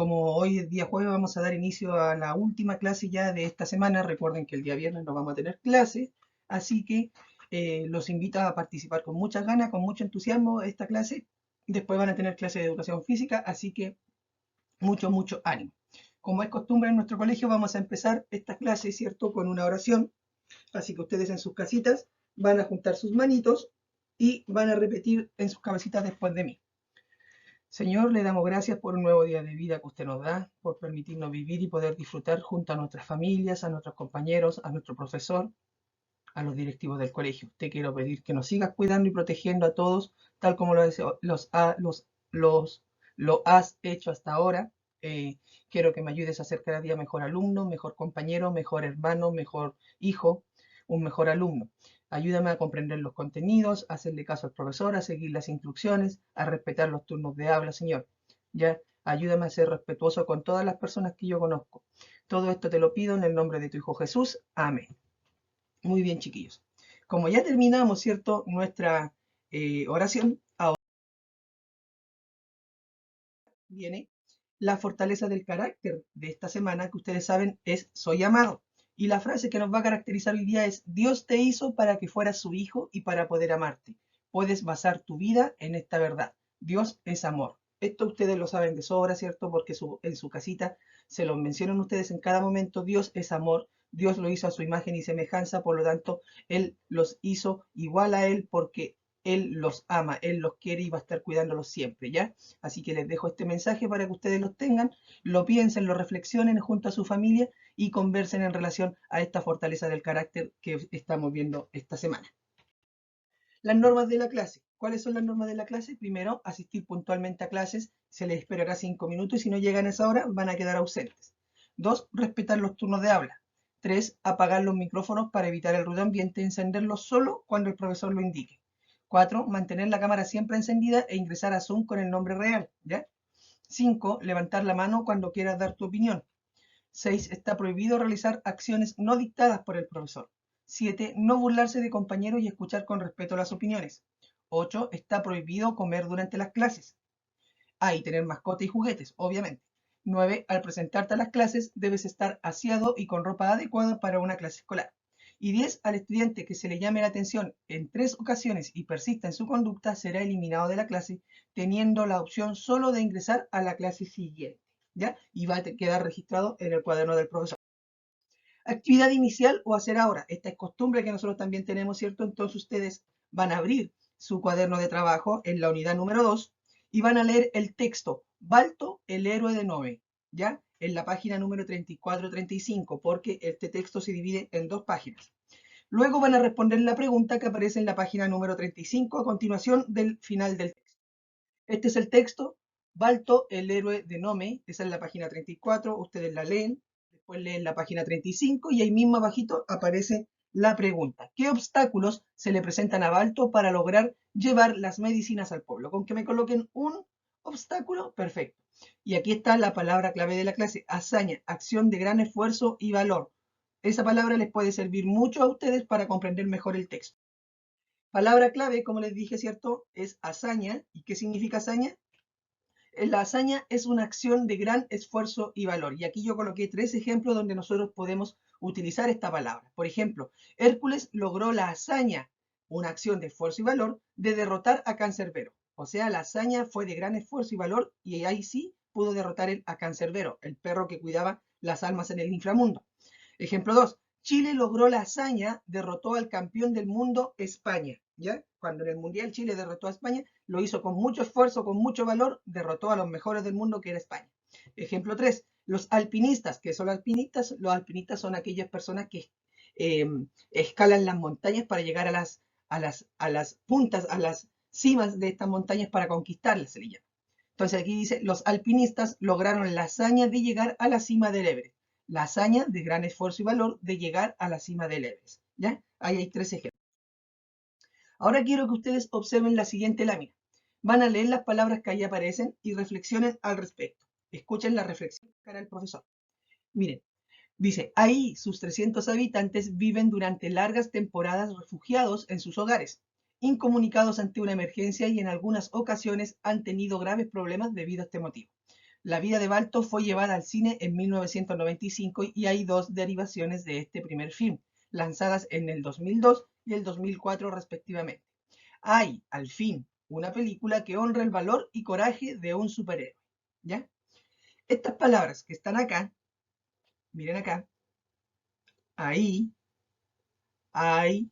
Como hoy es día jueves, vamos a dar inicio a la última clase ya de esta semana. Recuerden que el día viernes no vamos a tener clase, así que los invito a participar con muchas ganas, con mucho entusiasmo esta clase. Después van a tener clase de educación física, así que mucho ánimo. Como es costumbre en nuestro colegio, vamos a empezar esta clase, ¿cierto?, con una oración. Así que ustedes en sus casitas van a juntar sus manitos y van a repetir en sus cabecitas después de mí. Señor, le damos gracias por un nuevo día de vida que usted nos da, por permitirnos vivir y poder disfrutar junto a nuestras familias, a nuestros compañeros, a nuestro profesor, a los directivos del colegio. Te quiero pedir que nos sigas cuidando y protegiendo a todos, tal como lo has hecho hasta ahora. Quiero que me ayudes a ser cada día mejor alumno, mejor compañero, mejor hermano, mejor hijo, un mejor alumno. Ayúdame a comprender los contenidos, a hacerle caso al profesor, a seguir las instrucciones, a respetar los turnos de habla, Señor. Ya, ayúdame a ser respetuoso con todas las personas que yo conozco. Todo esto te lo pido en el nombre de tu Hijo Jesús. Amén. Muy bien, chiquillos. Como ya terminamos, ¿cierto?, nuestra oración, ahora viene la fortaleza del carácter de esta semana, que ustedes saben es soy amado. Y la frase que nos va a caracterizar hoy día es: Dios te hizo para que fueras su hijo y para poder amarte. Puedes basar tu vida en esta verdad. Dios es amor. Esto ustedes lo saben de sobra, ¿cierto? Porque en su casita se lo mencionan ustedes en cada momento. Dios es amor. Dios lo hizo a su imagen y semejanza, por lo tanto, Él los hizo igual a Él porque Él los ama, Él los quiere y va a estar cuidándolos siempre, ¿ya? Así que les dejo este mensaje para que ustedes lo tengan, lo piensen, lo reflexionen junto a su familia y conversen en relación a esta fortaleza del carácter que estamos viendo esta semana. Las normas de la clase. ¿Cuáles son las normas de la clase? Primero, asistir puntualmente a clases, se les esperará 5 minutos y si no llegan a esa hora van a quedar ausentes. 2, respetar los turnos de habla. 3, apagar los micrófonos para evitar el ruido ambiente, encenderlos solo cuando el profesor lo indique. 4, mantener la cámara siempre encendida e ingresar a Zoom con el nombre real, ¿ya? 5, levantar la mano cuando quieras dar tu opinión. 6, está prohibido realizar acciones no dictadas por el profesor. 7, no burlarse de compañeros y escuchar con respeto las opiniones. 8, está prohibido comer durante las clases. Y tener mascotas y juguetes, obviamente. 9, al presentarte a las clases debes estar aseado y con ropa adecuada para una clase escolar. Y 10, al estudiante que se le llame la atención en 3 ocasiones y persista en su conducta será eliminado de la clase, teniendo la opción solo de ingresar a la clase siguiente, ¿ya? Y va a quedar registrado en el cuaderno del profesor. Actividad inicial o hacer ahora. Esta es costumbre que nosotros también tenemos, ¿cierto? Entonces ustedes van a abrir su cuaderno de trabajo en la unidad número 2 y van a leer el texto Balto, el héroe de Nove, ¿ya? En la página número 34-35, porque este texto se divide en 2 páginas. Luego van a responder la pregunta que aparece en la página número 35 a continuación del final del texto. Este es el texto, Balto, el héroe de Nome, esa es la página 34, ustedes la leen, después leen la página 35 y ahí mismo abajito aparece la pregunta. ¿Qué obstáculos se le presentan a Balto para lograr llevar las medicinas al pueblo? Con que me coloquen un obstáculo, perfecto. Y aquí está la palabra clave de la clase, hazaña, acción de gran esfuerzo y valor. Esa palabra les puede servir mucho a ustedes para comprender mejor el texto. Palabra clave, como les dije, ¿cierto? Es hazaña. ¿Y qué significa hazaña? La hazaña es una acción de gran esfuerzo y valor. Y aquí yo coloqué 3 ejemplos donde nosotros podemos utilizar esta palabra. Por ejemplo, Hércules logró la hazaña, una acción de esfuerzo y valor, de derrotar a Cancerbero. O sea, la hazaña fue de gran esfuerzo y valor y ahí sí pudo derrotar a Cancerbero, el perro que cuidaba las almas en el inframundo. Ejemplo 2. Chile logró la hazaña, derrotó al campeón del mundo España. ¿Ya? Cuando en el Mundial Chile derrotó a España, lo hizo con mucho esfuerzo, con mucho valor, derrotó a los mejores del mundo que era España. Ejemplo 3. Los alpinistas. ¿Qué son los alpinistas? Los alpinistas son aquellas personas que eh, escalan las montañas para llegar a las puntas, a las cimas de estas montañas para conquistarlas, se le llama. Entonces aquí dice, los alpinistas lograron la hazaña de llegar a la cima del Everest. La hazaña de gran esfuerzo y valor de llegar a la cima del Everest. ¿Ya? Ahí hay 3 ejemplos. Ahora quiero que ustedes observen la siguiente lámina. Van a leer las palabras que ahí aparecen y reflexionen al respecto. Escuchen la reflexión que hará el profesor. Miren, dice, ahí sus 300 habitantes viven durante largas temporadas refugiados en sus hogares, incomunicados ante una emergencia y en algunas ocasiones han tenido graves problemas debido a este motivo. La vida de Balto fue llevada al cine en 1995 y hay dos derivaciones de este primer film, lanzadas en el 2002 y el 2004 respectivamente. Hay, al fin, una película que honra el valor y coraje de un superhéroe. ¿Ya? Estas palabras que están acá, miren acá, ahí, hay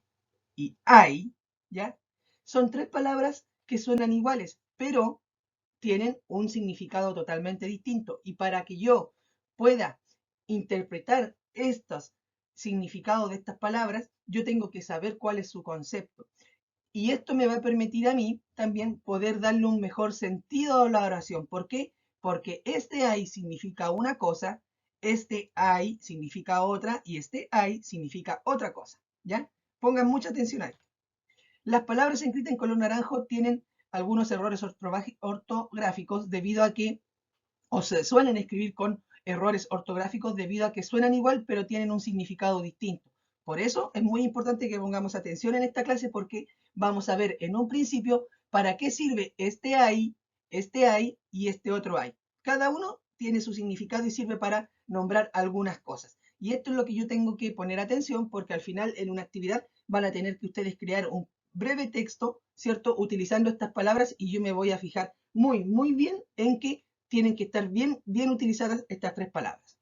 y hay, ¿ya? Son tres palabras que suenan iguales, pero tienen un significado totalmente distinto. Y para que yo pueda interpretar estos significados de estas palabras, yo tengo que saber cuál es su concepto. Y esto me va a permitir a mí también poder darle un mejor sentido a la oración. ¿Por qué? Porque este hay significa una cosa, este hay significa otra y este hay significa otra cosa. ¿Ya? Pongan mucha atención a esto. Las palabras escritas en color naranjo tienen algunos errores ortográficos debido a que, o se suelen escribir con errores ortográficos debido a que suenan igual pero tienen un significado distinto. Por eso es muy importante que pongamos atención en esta clase porque vamos a ver en un principio para qué sirve este hay y este otro hay. Cada uno tiene su significado y sirve para nombrar algunas cosas. Y esto es lo que yo tengo que poner atención porque al final en una actividad van a tener que ustedes crear un breve texto, ¿cierto? Utilizando estas palabras y yo me voy a fijar muy bien en que tienen que estar bien utilizadas estas tres palabras.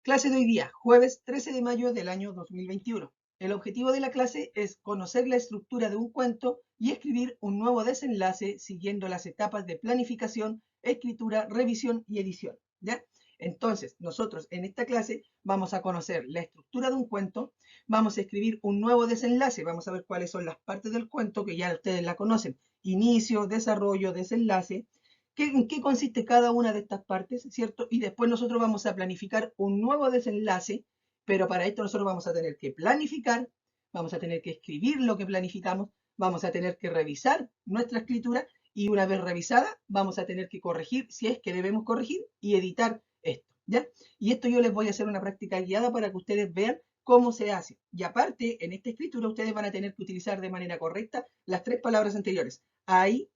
Clase de hoy día, jueves 13 de mayo del año 2021. El objetivo de la clase es conocer la estructura de un cuento y escribir un nuevo desenlace siguiendo las etapas de planificación, escritura, revisión y edición. ¿Ya? Entonces, nosotros en esta clase vamos a conocer la estructura de un cuento, vamos a escribir un nuevo desenlace, vamos a ver cuáles son las partes del cuento que ya ustedes la conocen, inicio, desarrollo, desenlace, en qué consiste cada una de estas partes, ¿cierto? Y después nosotros vamos a planificar un nuevo desenlace, pero para esto nosotros vamos a tener que planificar, vamos a tener que escribir lo que planificamos, vamos a tener que revisar nuestra escritura y una vez revisada vamos a tener que corregir si es que debemos corregir y editar esto, ¿ya? Y esto yo les voy a hacer una práctica guiada para que ustedes vean cómo se hace. Y aparte, en esta escritura ustedes van a tener que utilizar de manera correcta las tres palabras anteriores, ahí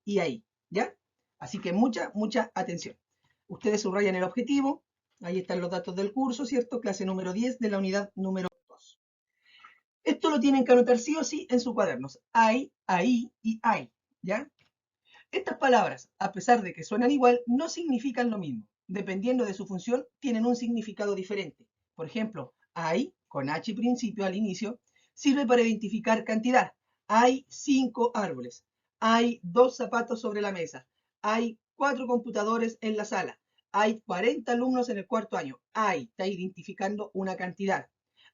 y ahí, ¿ya? Así que mucha atención. Ustedes subrayan el objetivo, ahí están los datos del curso, ¿cierto? Clase número 10 de la unidad número 2. Esto lo tienen que anotar sí o sí en sus cuadernos. Hay, ahí y hay, ¿ya? Estas palabras, a pesar de que suenan igual, no significan lo mismo. Dependiendo de su función, tienen un significado diferente. Por ejemplo, hay, con H principio al inicio, sirve para identificar cantidad. Hay 5 árboles. Hay 2 zapatos sobre la mesa. Hay 4 computadores en la sala. Hay 40 alumnos en el cuarto año. Hay, está identificando una cantidad.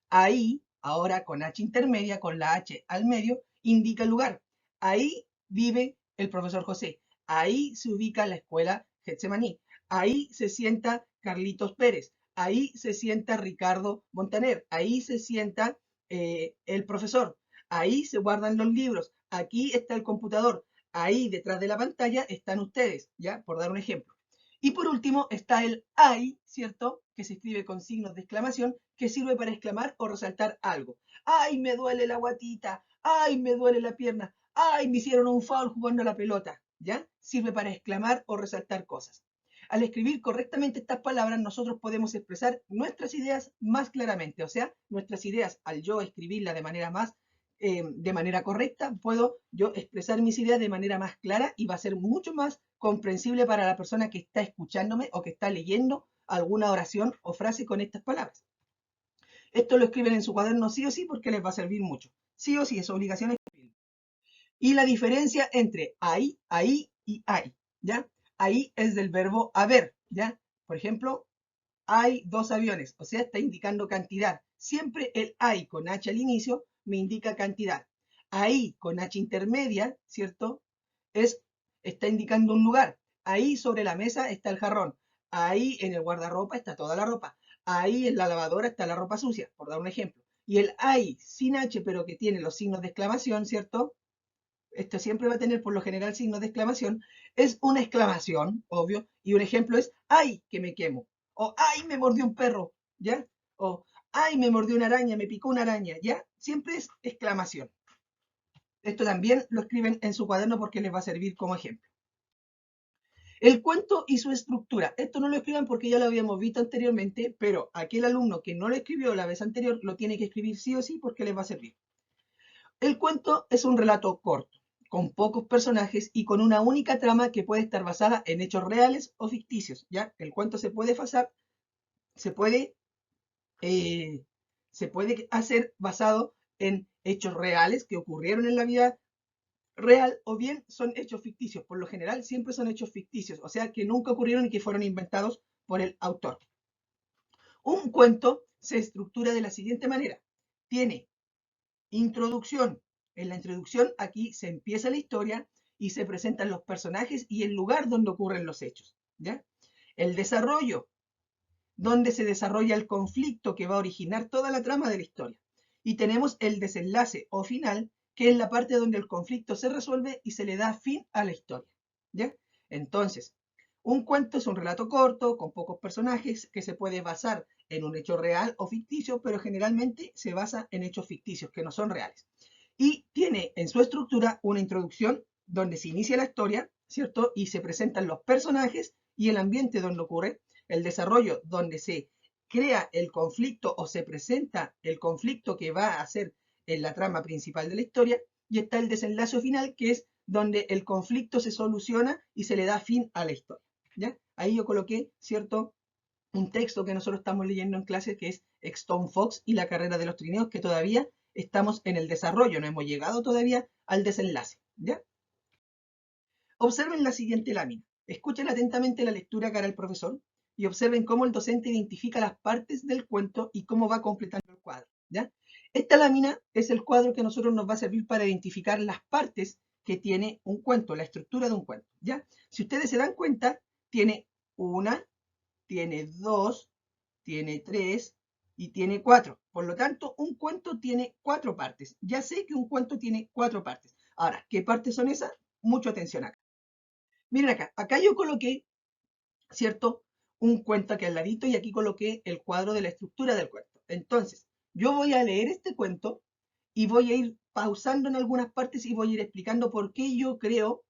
Ahí, ahora con H intermedia, con la H al medio, indica el lugar. Ahí vive el profesor José. Ahí se ubica la escuela Getsemaní. Ahí se sienta Carlitos Pérez. Ahí se sienta Ricardo Montaner. Ahí se sienta el profesor. Ahí se guardan los libros. Aquí está el computador. Ahí detrás de la pantalla están ustedes, ¿ya? Por dar un ejemplo. Y por último está el ay, ¿cierto? Que se escribe con signos de exclamación, que sirve para exclamar o resaltar algo. ¡Ay, me duele la guatita! ¡Ay, me duele la pierna! ¡Ay, me hicieron un foul jugando a la pelota! ¿Ya? Sirve para exclamar o resaltar cosas. Al escribir correctamente estas palabras, nosotros podemos expresar nuestras ideas más claramente. O sea, nuestras ideas, al yo escribirlas de manera correcta, puedo yo expresar mis ideas de manera más clara y va a ser mucho más comprensible para la persona que está escuchándome o que está leyendo alguna oración o frase con estas palabras. Esto lo escriben en su cuaderno sí o sí porque les va a servir mucho. Sí o sí, es obligación escribirlo. Y la diferencia entre ahí y hay, ¿ya? Ahí es del verbo haber, ¿ya? Por ejemplo, hay 2 aviones, o sea, está indicando cantidad. Siempre el hay con H al inicio me indica cantidad. Ahí con H intermedia, ¿cierto? Está indicando un lugar. Ahí sobre la mesa está el jarrón. Ahí en el guardarropa está toda la ropa. Ahí en la lavadora está la ropa sucia, por dar un ejemplo. Y el hay sin H, pero que tiene los signos de exclamación, ¿cierto? Esto siempre va a tener por lo general signos de exclamación, es una exclamación, obvio, y un ejemplo es, ¡ay, que me quemo! O ¡ay, me mordió un perro! ¿Ya? O ¡ay, me mordió una araña, me picó una araña! ¿Ya? Siempre es exclamación. Esto también lo escriben en su cuaderno porque les va a servir como ejemplo. El cuento y su estructura. Esto no lo escriban porque ya lo habíamos visto anteriormente, pero aquel alumno que no lo escribió la vez anterior lo tiene que escribir sí o sí porque les va a servir. El cuento es un relato corto, con pocos personajes y con una única trama que puede estar basada en hechos reales o ficticios. ¿Ya? El cuento se puede, eh, se puede hacer basado en hechos reales que ocurrieron en la vida real o bien son hechos ficticios. Por lo general siempre son hechos ficticios, o sea que nunca ocurrieron y que fueron inventados por el autor. Un cuento se estructura de la siguiente manera. Tiene introducción. En la introducción aquí se empieza la historia y se presentan los personajes y el lugar donde ocurren los hechos. ¿Ya? El desarrollo, donde se desarrolla el conflicto que va a originar toda la trama de la historia. Y tenemos el desenlace o final, que es la parte donde el conflicto se resuelve y se le da fin a la historia. ¿Ya? Entonces, un cuento es un relato corto, con pocos personajes, que se puede basar en un hecho real o ficticio, pero generalmente se basa en hechos ficticios, que no son reales. Y tiene en su estructura una introducción donde se inicia la historia, ¿cierto? Y se presentan los personajes y el ambiente donde ocurre, el desarrollo donde se crea el conflicto o se presenta el conflicto que va a ser en la trama principal de la historia, y está el desenlace final, que es donde el conflicto se soluciona y se le da fin a la historia. ¿Ya? Ahí yo coloqué, ¿cierto? Un texto que nosotros estamos leyendo en clase, que es Stone Fox y la carrera de los trineos, que todavía estamos en el desarrollo, no hemos llegado todavía al desenlace. ¿Ya? Observen la siguiente lámina. Escuchen atentamente la lectura que hará el profesor y observen cómo el docente identifica las partes del cuento y cómo va completando el cuadro. ¿Ya? Esta lámina es el cuadro que a nosotros nos va a servir para identificar las partes que tiene un cuento, la estructura de un cuento. ¿Ya? Si ustedes se dan cuenta, tiene una, tiene dos, tiene tres y tiene cuatro. Por lo tanto, un cuento tiene cuatro partes. Ya sé que un cuento tiene cuatro partes. Ahora, ¿qué partes son esas? Mucha atención acá. Miren acá, acá yo coloqué, ¿cierto? Un cuento aquí al ladito y aquí coloqué el cuadro de la estructura del cuento. Entonces, yo voy a leer este cuento y voy a ir pausando en algunas partes y voy a ir explicando por qué yo creo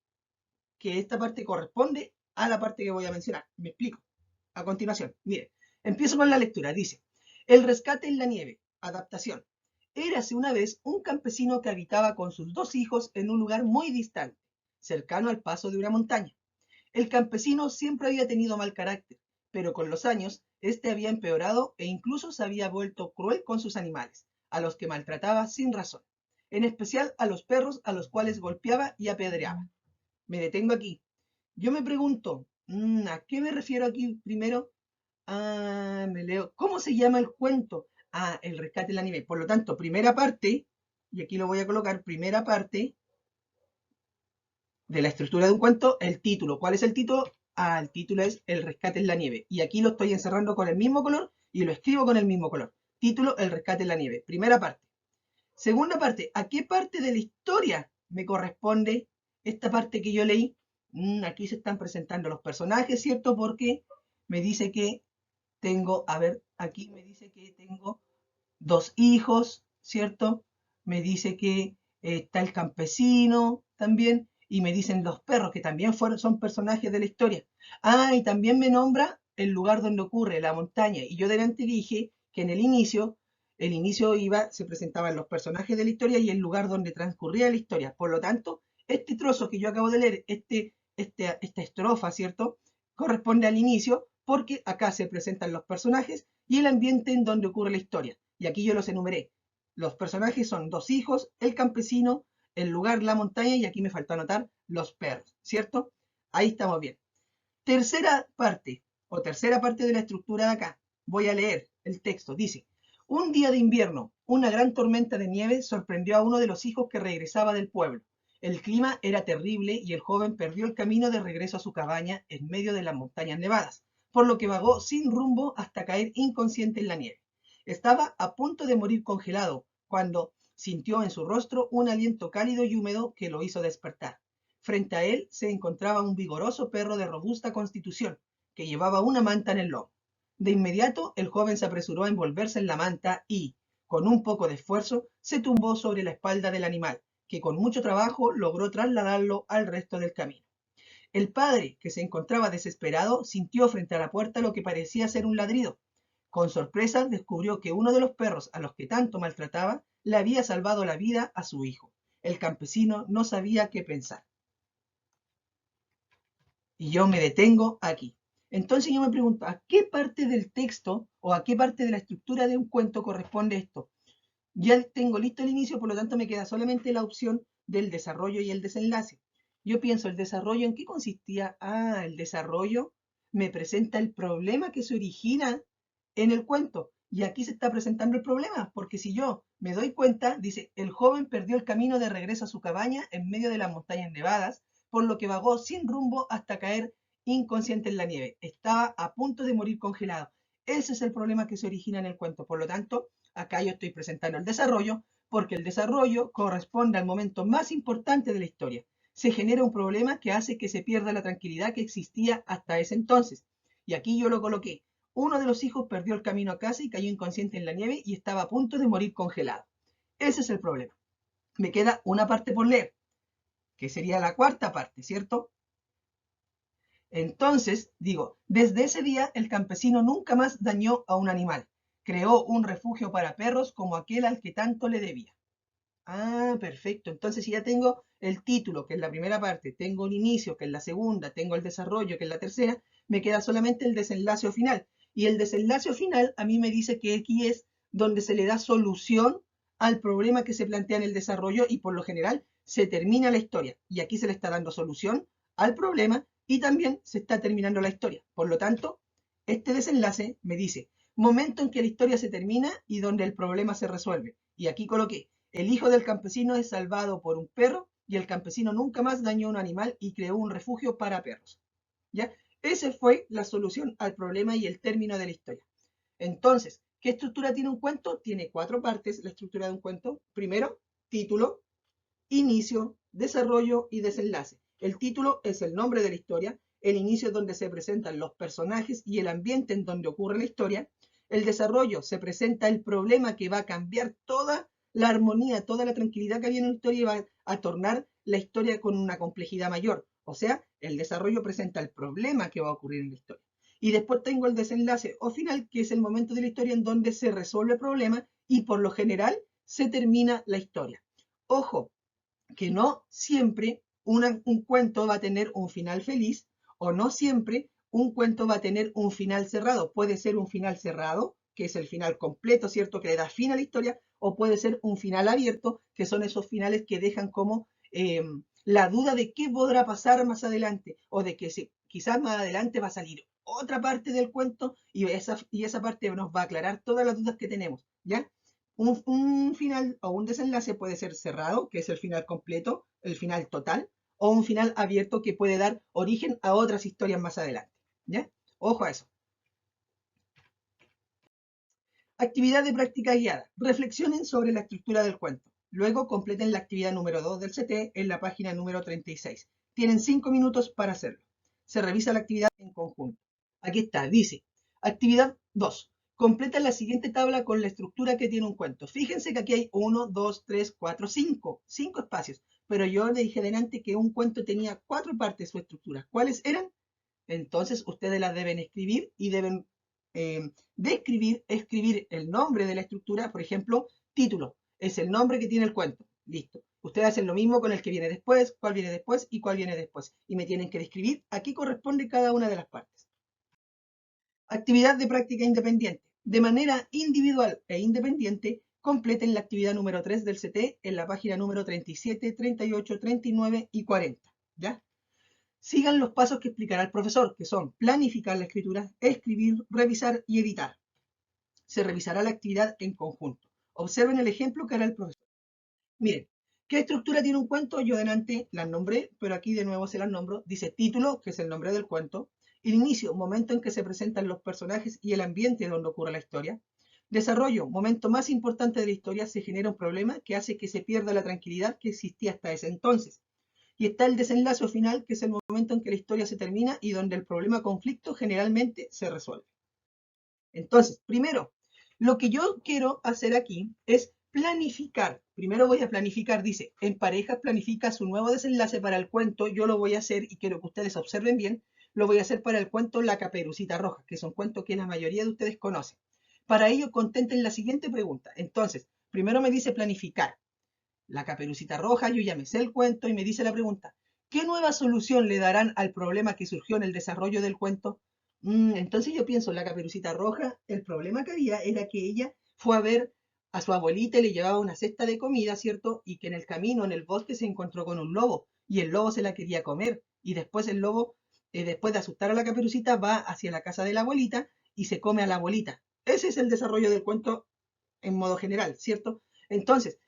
que esta parte corresponde a la parte que voy a mencionar. Me explico. A continuación, miren, empiezo con la lectura. Dice, El rescate en la nieve, adaptación. Érase una vez un campesino que habitaba con sus dos hijos en un lugar muy distante, cercano al paso de una montaña. El campesino siempre había tenido mal carácter, pero con los años este había empeorado e incluso se había vuelto cruel con sus animales, a los que maltrataba sin razón, en especial a los perros a los cuales golpeaba y apedreaba. Me detengo aquí. Yo me pregunto, ¿a qué me refiero aquí primero? Me leo. ¿Cómo se llama el cuento? El rescate en la nieve. Por lo tanto, primera parte, y aquí lo voy a colocar, primera parte de la estructura de un cuento, el título. ¿Cuál es el título? El título es El rescate en la nieve. Y aquí lo estoy encerrando con el mismo color y lo escribo con el mismo color. Título, El rescate en la nieve. Primera parte. Segunda parte, ¿a qué parte de la historia me corresponde esta parte que yo leí? Aquí se están presentando los personajes, ¿cierto? Porque me dice que tengo, a ver, aquí me dice que tengo dos hijos, ¿cierto? Me dice que está el campesino también, y me dicen los perros, que también son personajes de la historia. Y también me nombra el lugar donde ocurre, la montaña. Y yo delante dije que en el inicio iba, se presentaban los personajes de la historia y el lugar donde transcurría la historia. Por lo tanto, este trozo que yo acabo de leer, esta estrofa, ¿cierto? Corresponde al inicio, porque acá se presentan los personajes y el ambiente en donde ocurre la historia. Y aquí yo los enumeré. Los personajes son dos hijos, el campesino, el lugar, la montaña, y aquí me faltó anotar los perros, ¿cierto? Ahí estamos bien. Tercera parte de la estructura de acá. Voy a leer el texto. Dice, un día de invierno, una gran tormenta de nieve sorprendió a uno de los hijos que regresaba del pueblo. El clima era terrible y el joven perdió el camino de regreso a su cabaña en medio de las montañas nevadas, por lo que vagó sin rumbo hasta caer inconsciente en la nieve. Estaba a punto de morir congelado cuando sintió en su rostro un aliento cálido y húmedo que lo hizo despertar. Frente a él se encontraba un vigoroso perro de robusta constitución, que llevaba una manta en el lomo. De inmediato el joven se apresuró a envolverse en la manta y, con un poco de esfuerzo, se tumbó sobre la espalda del animal, que con mucho trabajo logró trasladarlo al resto del camino. El padre, que se encontraba desesperado, sintió frente a la puerta lo que parecía ser un ladrido. Con sorpresa descubrió que uno de los perros a los que tanto maltrataba le había salvado la vida a su hijo. El campesino no sabía qué pensar. Y yo me detengo aquí. Entonces yo me pregunto, ¿a qué parte del texto o a qué parte de la estructura de un cuento corresponde esto? Ya tengo listo el inicio, por lo tanto me queda solamente la opción del desarrollo y el desenlace. Yo pienso, ¿el desarrollo en qué consistía? Ah, el desarrollo me presenta el problema que se origina en el cuento. Y aquí se está presentando el problema, porque si yo me doy cuenta, dice, el joven perdió el camino de regreso a su cabaña en medio de las montañas nevadas, por lo que vagó sin rumbo hasta caer inconsciente en la nieve. Estaba a punto de morir congelado. Ese es el problema que se origina en el cuento. Por lo tanto, acá yo estoy presentando el desarrollo, porque el desarrollo corresponde al momento más importante de la historia. Se genera un problema que hace que se pierda la tranquilidad que existía hasta ese entonces. Y aquí yo lo coloqué. Uno de los hijos perdió el camino a casa y cayó inconsciente en la nieve y estaba a punto de morir congelado. Ese es el problema. Me queda una parte por leer, que sería la cuarta parte, ¿cierto? Entonces, digo, desde ese día el campesino nunca más dañó a un animal. Creó un refugio para perros como aquel al que tanto le debía. Ah, perfecto. Entonces, si ya tengo el título, que es la primera parte, tengo un inicio, que es la segunda, tengo el desarrollo, que es la tercera, me queda solamente el desenlace final. Y el desenlace final a mí me dice que aquí es donde se le da solución al problema que se plantea en el desarrollo y por lo general se termina la historia. Y aquí se le está dando solución al problema y también se está terminando la historia. Por lo tanto, este desenlace me dice momento en que la historia se termina y donde el problema se resuelve. Y aquí coloqué el hijo del campesino es salvado por un perro y el campesino nunca más dañó a un animal y creó un refugio para perros. ¿Ya? Esa fue la solución al problema y el término de la historia. Entonces, ¿qué estructura tiene un cuento? Tiene cuatro partes la estructura de un cuento. Primero, título, inicio, desarrollo y desenlace. El título es el nombre de la historia, el inicio es donde se presentan los personajes y el ambiente en donde ocurre la historia. El desarrollo se presenta el problema que va a cambiar toda la armonía, toda la tranquilidad que había en la historia y va a tornar la historia con una complejidad mayor. O sea, el desarrollo presenta el problema que va a ocurrir en la historia. Y después tengo el desenlace o final, que es el momento de la historia en donde se resuelve el problema y por lo general se termina la historia. Ojo, que no siempre un cuento va a tener un final feliz o no siempre un cuento va a tener un final cerrado. Puede ser un final cerrado, que es el final completo, ¿cierto? Que le da fin a la historia, o puede ser un final abierto, que son esos finales que dejan como la duda de qué podrá pasar más adelante, o de que quizás más adelante va a salir otra parte del cuento y esa parte nos va a aclarar todas las dudas que tenemos, ¿ya? Un final o un desenlace puede ser cerrado, que es el final completo, el final total, o un final abierto que puede dar origen a otras historias más adelante. ¿Ya? Ojo a eso. Actividad de práctica guiada. Reflexionen sobre la estructura del cuento. Luego completen la actividad número 2 del CT en la página número 36. Tienen 5 minutos para hacerlo. Se revisa la actividad en conjunto. Aquí está, dice, actividad 2. Completa la siguiente tabla con la estructura que tiene un cuento. Fíjense que aquí hay 1, 2, 3, 4, 5. 5 espacios. Pero yo le dije delante que un cuento tenía 4 partes su estructura. ¿Cuáles eran? Entonces ustedes las deben escribir y deben escribir el nombre de la estructura. Por ejemplo, título. Es el nombre que tiene el cuento. Listo. Ustedes hacen lo mismo con el que viene después, cuál viene después y cuál viene después. Y me tienen que describir a qué corresponde cada una de las partes. Actividad de práctica independiente. De manera individual e independiente, completen la actividad número 3 del CT en la página número 37, 38, 39 y 40. ¿Ya? Sigan los pasos que explicará el profesor, que son planificar la escritura, escribir, revisar y editar. Se revisará la actividad en conjunto. Observen el ejemplo que hará el profesor. Miren, ¿qué estructura tiene un cuento? Yo delante las nombré, pero aquí de nuevo se las nombro. Dice título, que es el nombre del cuento. El inicio, momento en que se presentan los personajes y el ambiente donde ocurre la historia. Desarrollo, momento más importante de la historia, se genera un problema que hace que se pierda la tranquilidad que existía hasta ese entonces. Y está el desenlace final, que es el momento en que la historia se termina y donde el problema conflicto generalmente se resuelve. Entonces, primero, lo que yo quiero hacer aquí es Planificar. Primero voy a planificar, dice, en parejas planifica su nuevo desenlace para el cuento. Yo lo voy a hacer y quiero que ustedes observen bien. Lo voy a hacer para el cuento La Caperucita Roja, que es un cuento que la mayoría de ustedes conocen. Para ello, contenten la siguiente pregunta. Entonces, primero me dice planificar. La Caperucita Roja, yo ya me sé el cuento y me dice la pregunta, ¿qué nueva solución le darán al problema que surgió en el desarrollo del cuento? Entonces yo pienso, la Caperucita Roja, el problema que había era que ella fue a ver a su abuelita y le llevaba una cesta de comida, ¿cierto? Y que en el camino, en el bosque, se encontró con un lobo y el lobo se la quería comer. Y después el lobo, después de asustar a la Caperucita, va hacia la casa de la abuelita y se come a la abuelita. Ese es el desarrollo del cuento en modo general, ¿cierto? Entonces,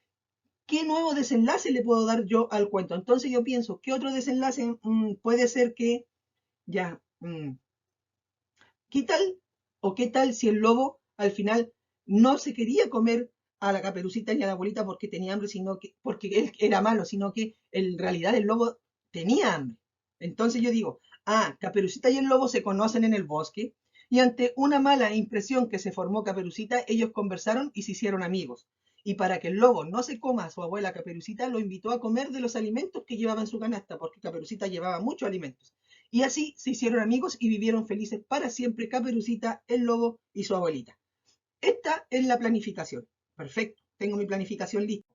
¿qué nuevo desenlace le puedo dar yo al cuento? Entonces yo pienso, ¿qué otro desenlace puede ser que ya, ¿qué tal o qué tal si el lobo al final no se quería comer a la Caperucita ni a la abuelita porque tenía hambre, sino que porque él era malo, sino que en realidad el lobo tenía hambre? Entonces yo digo, Caperucita y el lobo se conocen en el bosque y ante una mala impresión que se formó Caperucita, ellos conversaron y se hicieron amigos. Y para que el lobo no se coma a su abuela Caperucita, lo invitó a comer de los alimentos que llevaba en su canasta, porque Caperucita llevaba muchos alimentos. Y así se hicieron amigos y vivieron felices para siempre Caperucita, el lobo y su abuelita. Esta es la planificación. Perfecto, tengo mi planificación lista.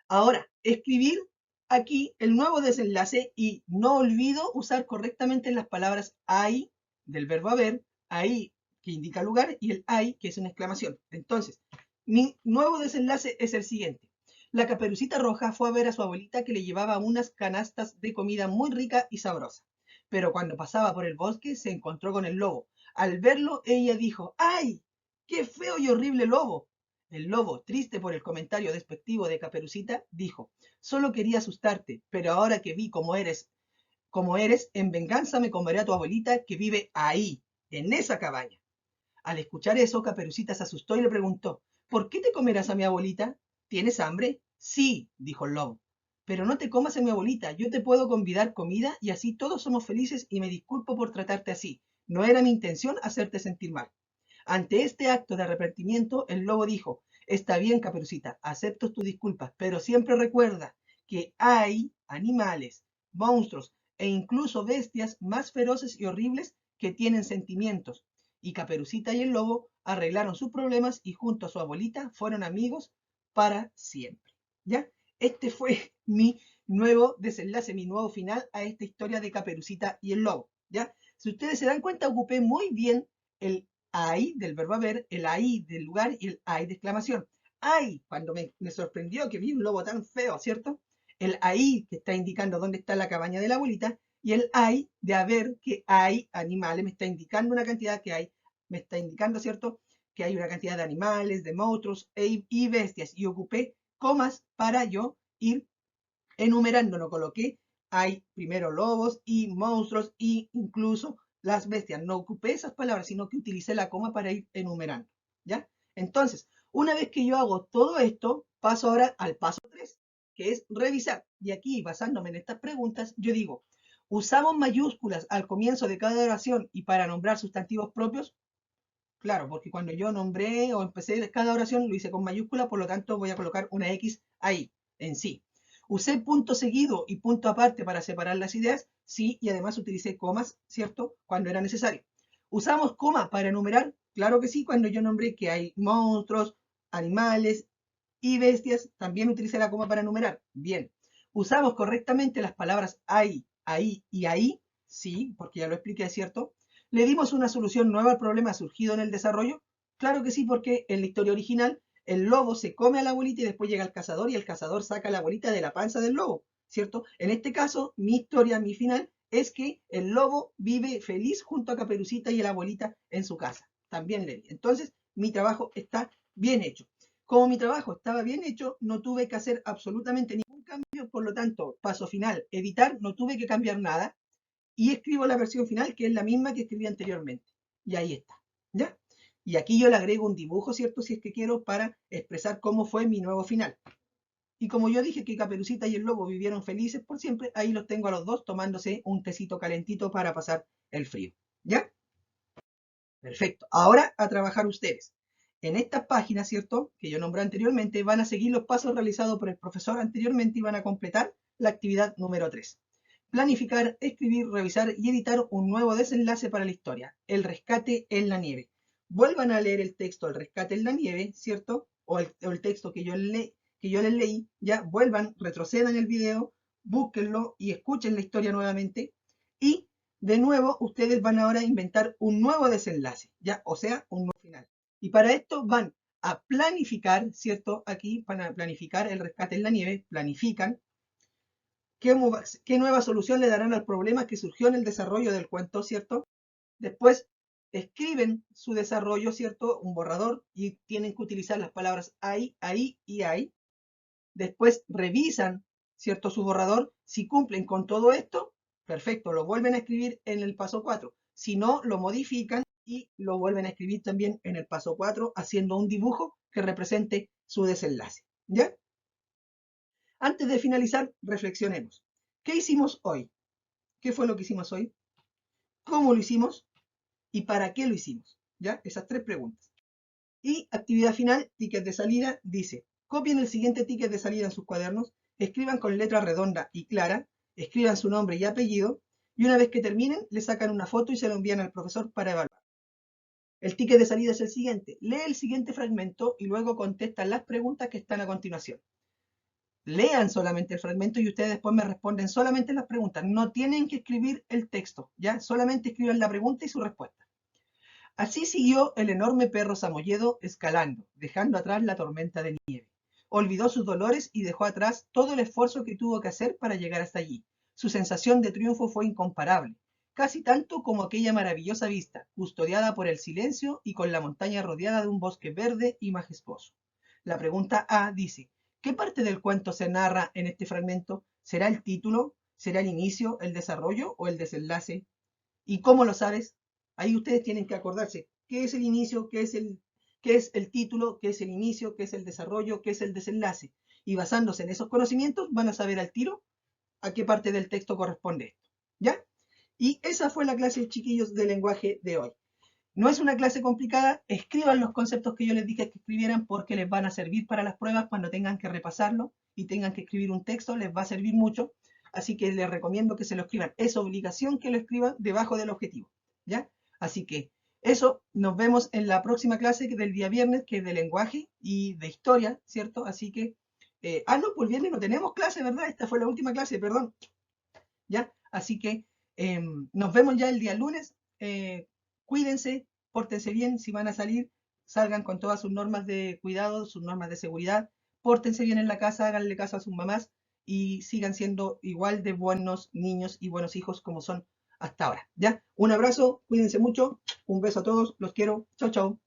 Ahora, escribir aquí el nuevo desenlace y no olvido usar correctamente las palabras hay del verbo haber, ahí que indica lugar y el hay que es una exclamación. Entonces, mi nuevo desenlace es el siguiente. La Caperucita Roja fue a ver a su abuelita que le llevaba unas canastas de comida muy rica y sabrosa. Pero cuando pasaba por el bosque se encontró con el lobo. Al verlo, ella dijo, ¡ay! ¡Qué feo y horrible lobo! El lobo, triste por el comentario despectivo de Caperucita, dijo, solo quería asustarte, pero ahora que vi cómo eres, en venganza me comeré a tu abuelita que vive ahí, en esa cabaña. Al escuchar eso, Caperucita se asustó y le preguntó, ¿por qué te comerás a mi abuelita? ¿Tienes hambre? Sí, dijo el lobo. Pero no te comas a mi abuelita, yo te puedo convidar comida y así todos somos felices y me disculpo por tratarte así. No era mi intención hacerte sentir mal. Ante este acto de arrepentimiento, el lobo dijo, está bien, Caperucita, acepto tus disculpas, pero siempre recuerda que hay animales, monstruos e incluso bestias más feroces y horribles que tienen sentimientos. Y Caperucita y el lobo arreglaron sus problemas y junto a su abuelita fueron amigos para siempre. ¿Ya? Este fue mi nuevo desenlace, mi nuevo final a esta historia de Caperucita y el lobo. ¿Ya? Si ustedes se dan cuenta, ocupé muy bien el hay del verbo haber, el ahí del lugar y el hay de exclamación. Hay, cuando me sorprendió que vi un lobo tan feo, ¿cierto? El ahí que está indicando dónde está la cabaña de la abuelita y el hay de haber que hay animales, me está indicando una cantidad que hay, me está indicando, ¿cierto? Que hay una cantidad de animales, de monstruos y bestias. Y ocupé comas para yo ir enumerando, no coloqué, hay primero lobos y monstruos y incluso las bestias. No ocupé esas palabras, sino que utilicé la coma para ir enumerando. ¿Ya? Entonces, una vez que yo hago todo esto, paso ahora al paso 3, que es revisar. Y aquí, basándome en estas preguntas, yo digo, ¿usamos mayúsculas al comienzo de cada oración y para nombrar sustantivos propios? Claro, porque cuando yo nombré o empecé cada oración lo hice con mayúscula, por lo tanto voy a colocar una X ahí, en sí. ¿Usé punto seguido y punto aparte para separar las ideas? Sí, y además utilicé comas, ¿cierto? Cuando era necesario. ¿Usamos coma para enumerar? Claro que sí, cuando yo nombré que hay monstruos, animales y bestias, también utilicé la coma para enumerar. Bien. ¿Usamos correctamente las palabras hay, ahí y ahí? Sí, porque ya lo expliqué, ¿cierto? ¿Le dimos una solución nueva al problema surgido en el desarrollo? Claro que sí, porque en la historia original el lobo se come a la abuelita y después llega el cazador y el cazador saca a la abuelita de la panza del lobo, ¿cierto? En este caso, mi historia, mi final, es que el lobo vive feliz junto a Caperucita y la abuelita en su casa. También le di. Entonces, mi trabajo está bien hecho. Como mi trabajo estaba bien hecho, no tuve que hacer absolutamente ningún cambio, por lo tanto, paso final, editar, no tuve que cambiar nada y escribo la versión final, que es la misma que escribí anteriormente. Y ahí está, ¿ya? Y aquí yo le agrego un dibujo, ¿cierto? Si es que quiero, para expresar cómo fue mi nuevo final. Y como yo dije que Caperucita y el lobo vivieron felices por siempre, ahí los tengo a los dos tomándose un tecito calentito para pasar el frío. ¿Ya? Perfecto. Ahora a trabajar ustedes. en estas páginas, ¿cierto?, que yo nombré anteriormente, van a seguir los pasos realizados por el profesor anteriormente y van a completar la actividad número 3. Planificar, escribir, revisar y editar un nuevo desenlace para la historia, el rescate en la nieve. Vuelvan a leer el texto El rescate en la nieve, ¿cierto? O el texto que yo les leí, ya vuelvan, retrocedan el video, búsquenlo y escuchen la historia nuevamente. Y de nuevo, ustedes van ahora a inventar un nuevo desenlace, ¿ya? O sea, un nuevo final. Y para esto van a planificar, ¿cierto? Aquí van a planificar el rescate en la nieve, planifican qué nueva solución le darán al problema que surgió en el desarrollo del cuento, ¿cierto? Después escriben su desarrollo, ¿cierto? Un borrador y tienen que utilizar las palabras ahí, ahí y ahí. Después revisan, ¿cierto? Su borrador. Si cumplen con todo esto, perfecto, lo vuelven a escribir en el paso 4. Si no, lo modifican y lo vuelven a escribir también en el paso 4, haciendo un dibujo que represente su desenlace. ¿Ya? Antes de finalizar, reflexionemos. ¿Qué hicimos hoy? ¿Qué fue lo que hicimos hoy? ¿Cómo lo hicimos? ¿Y para qué lo hicimos? ¿Ya? Esas 3 preguntas. Y actividad final, ticket de salida, dice, copien el siguiente ticket de salida en sus cuadernos, escriban con letra redonda y clara, escriban su nombre y apellido, y una vez que terminen, le sacan una foto y se lo envían al profesor para evaluar. El ticket de salida es el siguiente. Lee el siguiente fragmento y luego contestan las preguntas que están a continuación. Lean solamente el fragmento y ustedes después me responden solamente las preguntas. No tienen que escribir el texto, ¿ya? Solamente escriban la pregunta y su respuesta. Así siguió el enorme perro Samoyedo escalando, dejando atrás la tormenta de nieve. Olvidó sus dolores y dejó atrás todo el esfuerzo que tuvo que hacer para llegar hasta allí. Su sensación de triunfo fue incomparable, casi tanto como aquella maravillosa vista, custodiada por el silencio y con la montaña rodeada de un bosque verde y majestuoso. La pregunta A dice, ¿qué parte del cuento se narra en este fragmento? ¿Será el título? ¿Será el inicio, el desarrollo o el desenlace? ¿Y cómo lo sabes? Ahí ustedes tienen que acordarse qué es el inicio, qué es el título, qué es el inicio, qué es el desarrollo, qué es el desenlace. Y basándose en esos conocimientos van a saber al tiro a qué parte del texto corresponde esto. ¿Ya? Y esa fue la clase, chiquillos, de lenguaje de hoy. No es una clase complicada, escriban los conceptos que yo les dije que escribieran porque les van a servir para las pruebas cuando tengan que repasarlo y tengan que escribir un texto, les va a servir mucho. Así que les recomiendo que se lo escriban. Es obligación que lo escriban debajo del objetivo. ¿Ya? Así que eso, nos vemos en la próxima clase del día viernes, que es de lenguaje y de historia, ¿cierto? Así que, no, pues el viernes no tenemos clase, ¿verdad? Esta fue la última clase, perdón. ¿Ya? Así que nos vemos ya el día lunes. Cuídense, pórtense bien, si van a salir, salgan con todas sus normas de cuidado, sus normas de seguridad, pórtense bien en la casa, háganle caso a sus mamás y sigan siendo igual de buenos niños y buenos hijos como son hasta ahora. ¿Ya? Un abrazo, cuídense mucho, un beso a todos, los quiero, chao, chao.